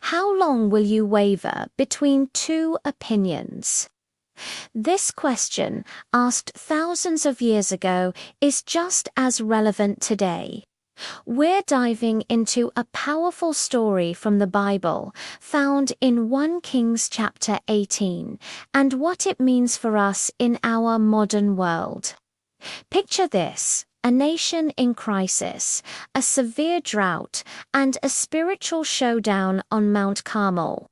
How long will you waver between two opinions? This question, asked thousands of years ago, is just as relevant today. We're diving into a powerful story from the Bible, found in 1 Kings chapter 18, and what it means for us in our modern world. Picture this: a nation in crisis, a severe drought, and a spiritual showdown on Mount Carmel.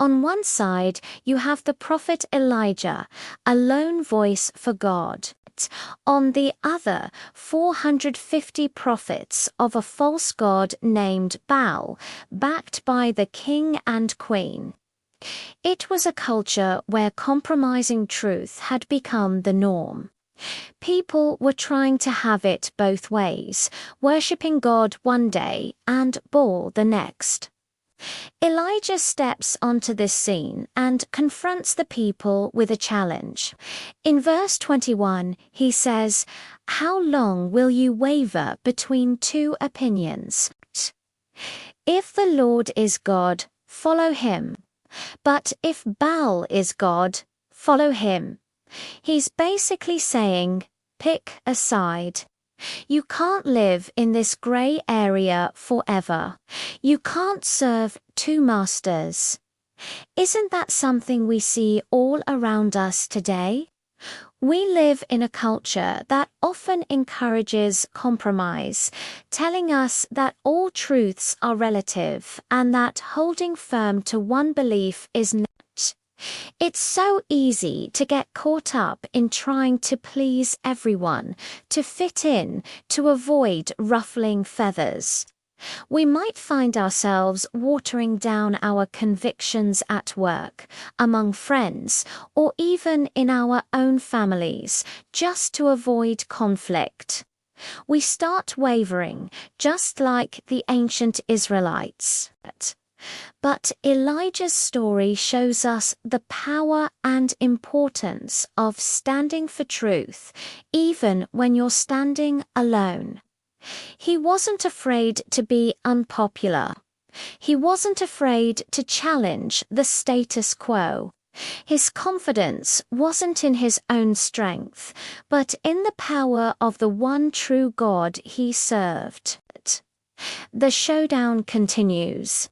On one side, you have the prophet Elijah, a lone voice for God. On the other, 450 prophets of a false god named Baal, backed by the king and queen. It was a culture where compromising truth had become the norm. People were trying to have it both ways, worshipping God one day and Baal the next. Elijah steps onto this scene and confronts the people with a challenge. In verse 21, he says, "How long will you waver between two opinions? If the Lord is God, follow him. But if Baal is God, follow him." He's basically saying, pick a side. You can't live in this grey area forever. You can't serve two masters. Isn't that something we see all around us today? We live in a culture that often encourages compromise, telling us that all truths are relative and that holding firm to one belief is not. It's so easy to get caught up in trying to please everyone, to fit in, to avoid ruffling feathers. We might find ourselves watering down our convictions at work, among friends, or even in our own families, just to avoid conflict. We start wavering, just like the ancient Israelites. But Elijah's story shows us the power and importance of standing for truth, even when you're standing alone. He wasn't afraid to be unpopular. He wasn't afraid to challenge the status quo. His confidence wasn't in his own strength, but in the power of the one true God he served. The showdown continues.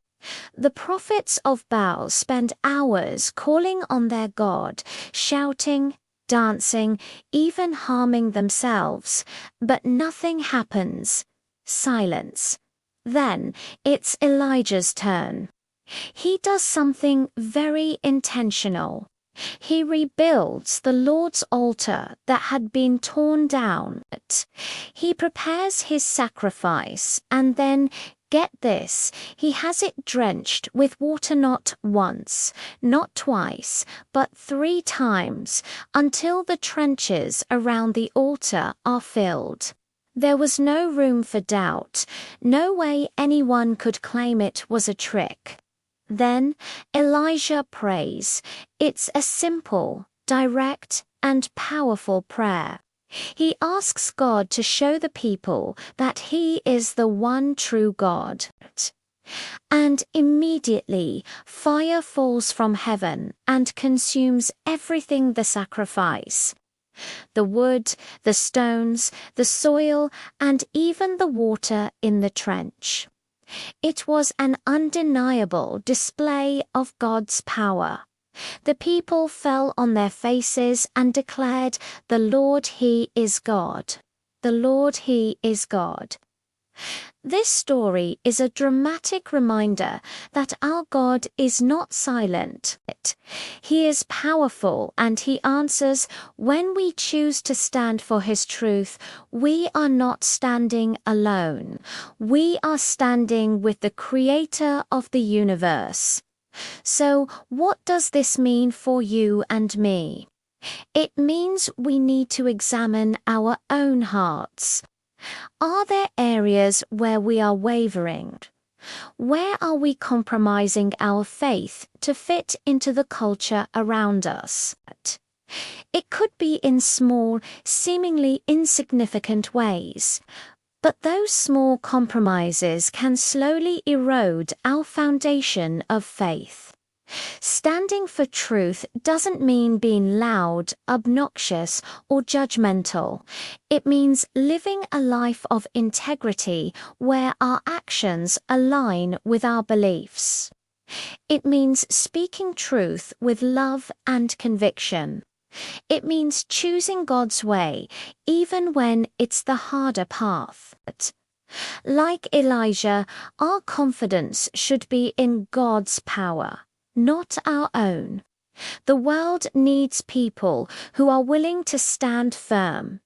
The prophets of Baal spend hours calling on their god, shouting, dancing, even harming themselves, but nothing happens. Silence. Then it's Elijah's turn. He does something very intentional. He rebuilds the Lord's altar that had been torn down. He prepares his sacrifice and then, get this, he has it drenched with water not once, not twice, but 3 times, until the trenches around the altar are filled. There was no room for doubt, no way anyone could claim it was a trick. Then Elijah prays. It's a simple, direct, and powerful prayer. He asks God to show the people that he is the one true God. And immediately fire falls from heaven and consumes everything the sacrifice. The wood, the stones, the soil, and even the water in the trench. It was an undeniable display of God's power. The people fell on their faces and declared, "The Lord, He is God. The Lord, He is God." This story is a dramatic reminder that our God is not silent. He is powerful and He answers. When we choose to stand for His truth, we are not standing alone. We are standing with the Creator of the universe. So, what does this mean for you and me? It means we need to examine our own hearts. Are there areas where we are wavering? Where are we compromising our faith to fit into the culture around us? It could be in small, seemingly insignificant ways. But those small compromises can slowly erode our foundation of faith. Standing for truth doesn't mean being loud, obnoxious, or judgmental. It means living a life of integrity where our actions align with our beliefs. It means speaking truth with love and conviction. It means choosing God's way, even when it's the harder path. Like Elijah, our confidence should be in God's power, not our own. The world needs people who are willing to stand firm,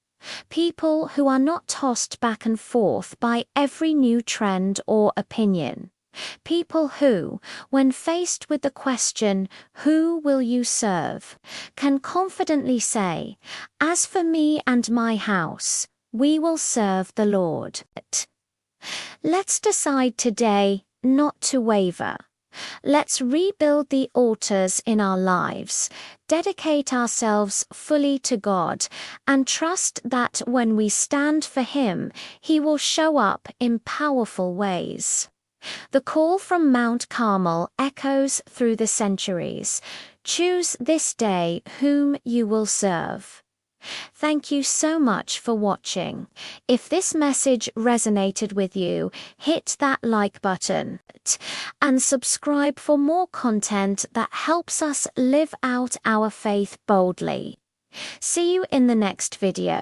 people who are not tossed back and forth by every new trend or opinion. People who, when faced with the question, "Who will you serve?" can confidently say, "As for me and my house, we will serve the Lord." Let's decide today not to waver. Let's rebuild the altars in our lives, dedicate ourselves fully to God, and trust that when we stand for Him, He will show up in powerful ways. The call from Mount Carmel echoes through the centuries. Choose this day whom you will serve. Thank you so much for watching. If this message resonated with you, hit that like button and subscribe for more content that helps us live out our faith boldly. See you in the next video.